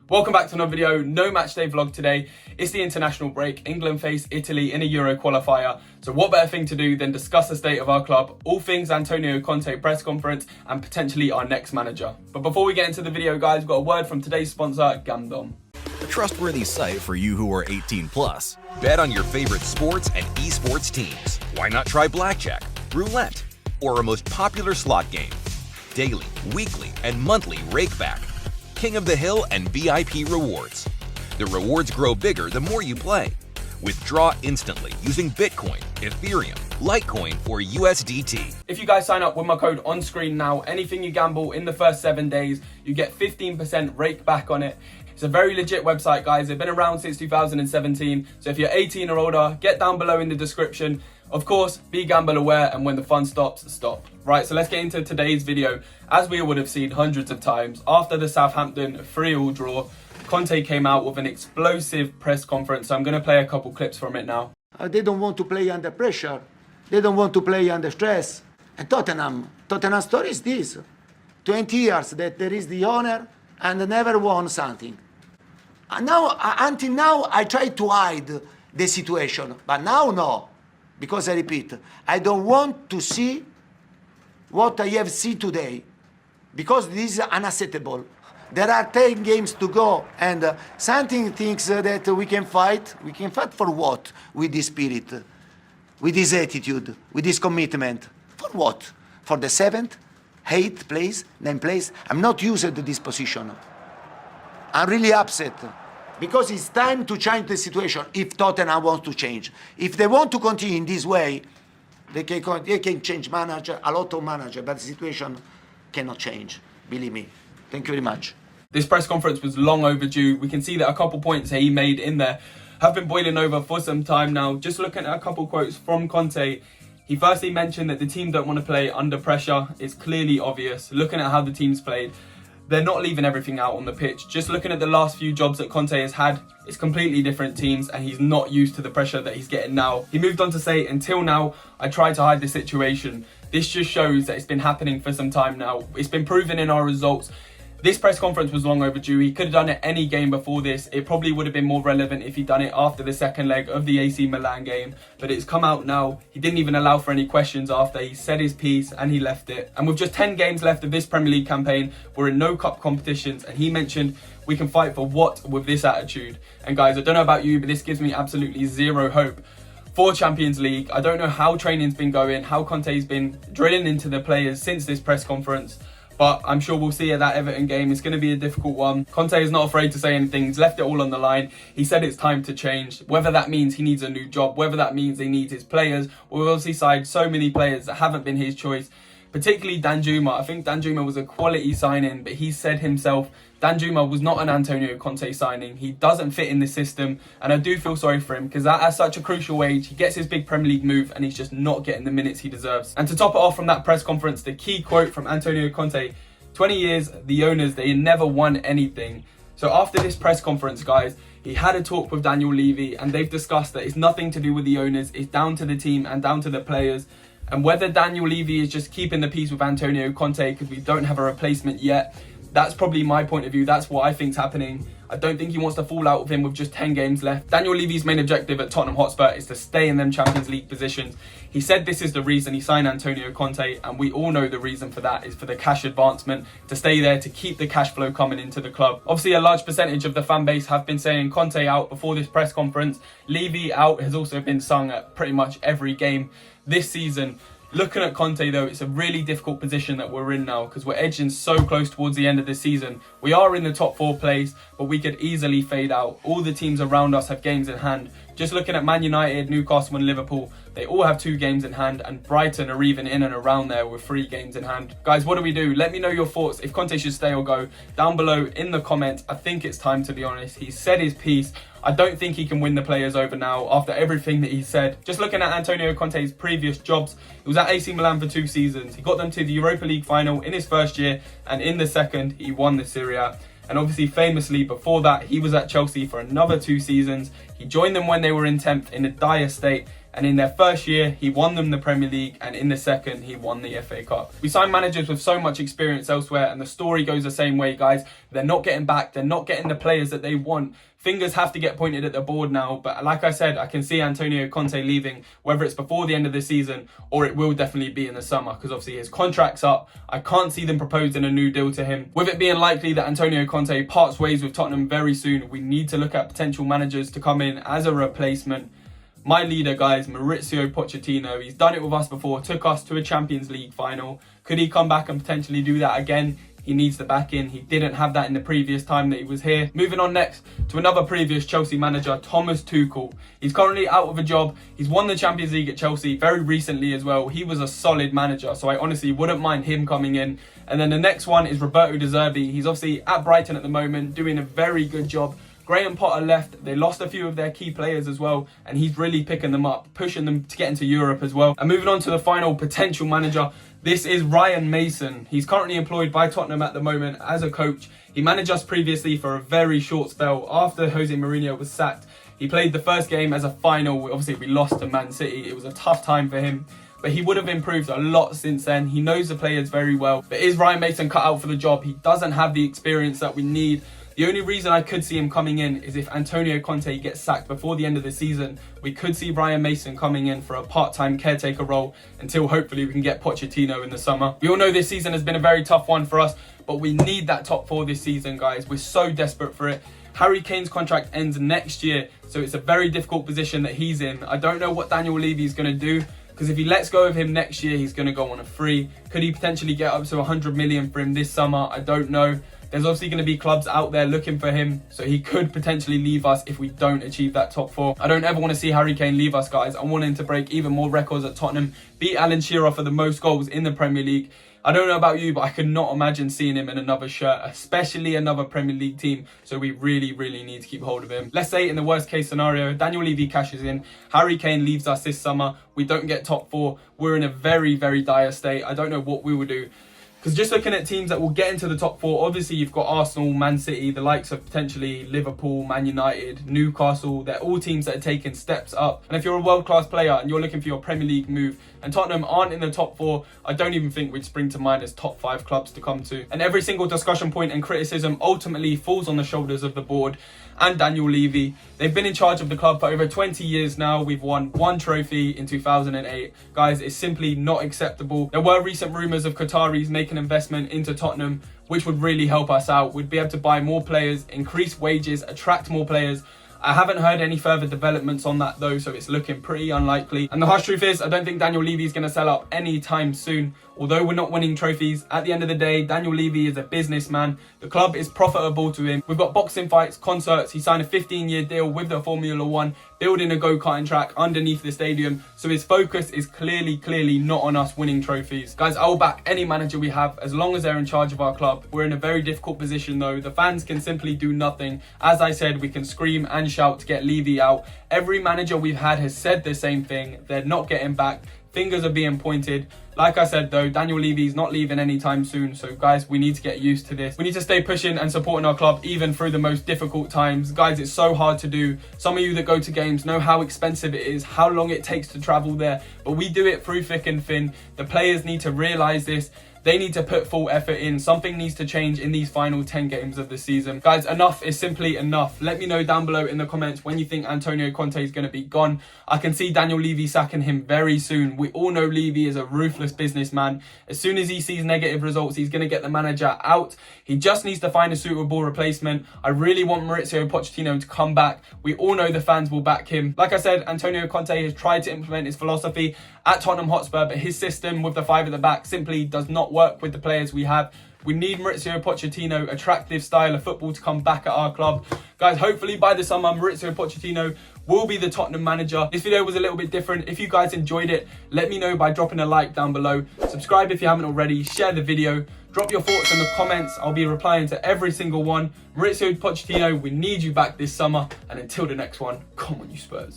Welcome back to another video. No match day vlog today. It's the international break. England face Italy in a Euro qualifier. So what better thing to do than discuss the state of our club, all things Antonio Conte press conference, and potentially our next manager. But before we get into the video, guys, we've got a word from today's sponsor, Gamdom. A trustworthy site for you who are 18 plus. Bet on your favorite sports and esports teams. Why not try blackjack, roulette, or our most popular slot game? Daily, weekly, and monthly rakeback. King of the Hill and VIP rewards. The rewards grow bigger the more you play. Withdraw instantly using Bitcoin, Ethereum, Litecoin, or USDT. If you guys sign up with my code on screen now, anything you gamble in the first 7 days, you get 15% rake back on it. It's a very legit website, guys. They've been around since 2017. So if you're 18 or older, get down below in the description. Of course, be gamble aware, and when the fun stops, stop. Right, so let's get into today's video. As we would have seen hundreds of times, after the Southampton 3-3 draw, Conte came out with an explosive press conference. So I'm going to play a couple clips from it now. They don't want to play under pressure. They don't want to play under stress. And Tottenham story is this. 20 years that there is the owner and never won something. Until now, I try to hide the situation. But now, no. Because I repeat, I don't want to see what I have seen today. Because this is unacceptable. There are 10 games to go, and something thinks that we can fight. We can fight for what? With this spirit, with this attitude, with this commitment. For what? For the 7th, 8th place, 9th place? I'm not used to this position. I'm really upset. Because it's time to change the situation if Tottenham wants to change. If they want to continue in this way, they can change manager, a lot of manager, but the situation cannot change. Believe me. Thank you very much. This press conference was long overdue. We can see that a couple points that he made in there have been boiling over for some time now. Just looking at a couple quotes from Conte, he firstly mentioned that the team don't want to play under pressure. It's clearly obvious. Looking at how the team's played, they're not leaving everything out on the pitch. Just looking at the last few jobs that Conte has had, it's completely different teams, and he's not used to the pressure that he's getting now. He moved on to say, until now, I tried to hide the situation. This just shows that it's been happening for some time now. It's been proven in our results. This press conference was long overdue. He could have done it any game before this. It probably would have been more relevant if he'd done it after the second leg of the AC Milan game. But it's come out now. He didn't even allow for any questions after. He said his piece and he left it. And with just 10 games left of this Premier League campaign, we're in no cup competitions. And he mentioned we can fight for what with this attitude. And guys, I don't know about you, but this gives me absolutely zero hope for Champions League. I don't know how training's been going, how Conte's been drilling into the players since this press conference. But I'm sure we'll see at that Everton game. It's going to be a difficult one. Conte is not afraid to say anything. He's left it all on the line. He said it's time to change. Whether that means he needs a new job, whether that means he needs his players, we've obviously signed so many players that haven't been his choice. Particularly Danjuma. I think Danjuma was a quality signing, but he said himself, Danjuma was not an Antonio Conte signing. He doesn't fit in the system, and I do feel sorry for him because at such a crucial age, he gets his big Premier League move and he's just not getting the minutes he deserves. And to top it off from that press conference, the key quote from Antonio Conte, 20 years, the owners, they never won anything. So after this press conference, guys, he had a talk with Daniel Levy, and they've discussed that it's nothing to do with the owners, it's down to the team and down to the players. And whether Daniel Levy is just keeping the peace with Antonio Conte because we don't have a replacement yet, that's probably my point of view. That's what I think's happening. I don't think he wants to fall out with him with just 10 games left. Daniel Levy's main objective at Tottenham Hotspur is to stay in them Champions League positions. He said this is the reason he signed Antonio Conte, and we all know the reason for that is for the cash advancement, to stay there, to keep the cash flow coming into the club. Obviously, a large percentage of the fan base have been saying Conte out before this press conference. Levy out has also been sung at pretty much every game this season. Looking at Conte though, it's a really difficult position that we're in now because we're edging so close towards the end of the season. We are in the top 4 place, but we could easily fade out. All the teams around us have games in hand. Just looking at Man United, Newcastle and Liverpool, they all have 2 games in hand, and Brighton are even in and around there with 3 games in hand. Guys, what do we do? Let me know your thoughts if Conte should stay or go down below in the comments. I think it's time, to be honest. He said his piece. I don't think he can win the players over now after everything that he said. Just looking at Antonio Conte's previous jobs, he was at AC Milan for 2 seasons. He got them to the Europa League final in his first year, and in the second, he won the Serie A. And obviously, famously, before that, he was at Chelsea for another 2 seasons. He joined them when they were in 10th in a dire state, And in their first year, he won them the Premier League, and in the second, he won the FA Cup. We sign managers with so much experience elsewhere, and the story goes the same way, guys. They're not getting back. They're not getting the players that they want. Fingers have to get pointed at the board now. But like I said, I can see Antonio Conte leaving, whether it's before the end of the season or it will definitely be in the summer, because obviously his contract's up. I can't see them proposing a new deal to him. With it being likely that Antonio Conte parts ways with Tottenham very soon, we need to look at potential managers to come in as a replacement. My leader, guys, Mauricio Pochettino. He's done it with us before, took us to a Champions League final. Could he come back and potentially do that again? He needs the back-in. He didn't have that in the previous time that he was here. Moving on next to another previous Chelsea manager, Thomas Tuchel. He's currently out of a job. He's won the Champions League at Chelsea very recently as well. He was a solid manager, so I honestly wouldn't mind him coming in. And then the next one is Roberto De Zerbi. He's obviously at Brighton at the moment, doing a very good job. Graham Potter left. They lost a few of their key players as well, and he's really picking them up, pushing them to get into Europe as well. And moving on to the final potential manager, this is Ryan Mason. He's currently employed by Tottenham at the moment as a coach. He managed us previously for a very short spell after Jose Mourinho was sacked. He played the first game as a final. Obviously, we lost to Man City. It was a tough time for him, but he would have improved a lot since then. He knows the players very well. But is Ryan Mason cut out for the job? He doesn't have the experience that we need. The only reason I could see him coming in is if Antonio Conte gets sacked before the end of the season. We could see Ryan Mason coming in for a part-time caretaker role until hopefully we can get Pochettino in the summer. We all know this season has been a very tough one for us, but we need that top four this season, guys. We're so desperate for it. Harry Kane's contract ends next year, so it's a very difficult position that he's in. I don't know what Daniel Levy is going to do, because if he lets go of him next year, he's going to go on a free. Could he potentially get up to 100 million for him this summer? I don't know. There's obviously going to be clubs out there looking for him, so he could potentially leave us if we don't achieve that top four. I don't ever want to see Harry Kane leave us, guys. I want him to break even more records at Tottenham, beat Alan Shearer for the most goals in the Premier League. I don't know about you, but I could not imagine seeing him in another shirt, especially another Premier League team. So we really, really need to keep hold of him. Let's say in the worst case scenario, Daniel Levy cashes in, Harry Kane leaves us this summer, we don't get top four, we're in a very, very dire state. I don't know what we will do. Because just looking at teams that will get into the top four, obviously you've got Arsenal, Man City, the likes of potentially Liverpool, Man United, Newcastle. They're all teams that are taking steps up. And if you're a world-class player and you're looking for your Premier League move, and Tottenham aren't in the top four, I don't even think we'd spring to mind as top 5 clubs to come to. And every single discussion point and criticism ultimately falls on the shoulders of the board and Daniel Levy. They've been in charge of the club for over 20 years now. We've won 1 trophy in 2008. Guys, it's simply not acceptable. There were recent rumours of Qataris making investment into Tottenham, which would really help us out. We'd be able to buy more players, increase wages, attract more players. I haven't heard any further developments on that though, so it's looking pretty unlikely. And the harsh truth is, I don't think Daniel Levy is going to sell up anytime soon. Although we're not winning trophies, at the end of the day, Daniel Levy is a businessman. The club is profitable to him. We've got boxing fights, concerts. He signed a 15-year deal with the Formula One, building a go-karting track underneath the stadium. So his focus is clearly not on us winning trophies. Guys, I will back any manager we have as long as they're in charge of our club. We're in a very difficult position though. The fans can simply do nothing. As I said, we can scream and shout to get Levy out. Every manager we've had has said the same thing. They're not getting back. Fingers are being pointed. Like I said though, Daniel Levy's not leaving anytime soon. So guys, we need to get used to this. We need to stay pushing and supporting our club even through the most difficult times. Guys, it's so hard to do. Some of you that go to games know how expensive it is, how long it takes to travel there. But we do it through thick and thin. The players need to realise this. They need to put full effort in. Something needs to change in these final 10 games of the season. Guys, enough is simply enough. Let me know down below in the comments when you think Antonio Conte is going to be gone. I can see Daniel Levy sacking him very soon. We all know Levy is a ruthless businessman. As soon as he sees negative results, he's going to get the manager out. He just needs to find a suitable replacement. I really want Mauricio Pochettino to come back. We all know the fans will back him. Like I said, Antonio Conte has tried to implement his philosophy at Tottenham Hotspur, but his system with the 5 at the back simply does not work with the players we have. We need Mauricio Pochettino, attractive style of football to come back at our club. Guys, hopefully by the summer, Mauricio Pochettino will be the Tottenham manager. This video was a little bit different. If you guys enjoyed it, let me know by dropping a like down below. Subscribe if you haven't already. Share the video. Drop your thoughts in the comments. I'll be replying to every single one. Mauricio Pochettino, we need you back this summer. And until the next one, come on you Spurs.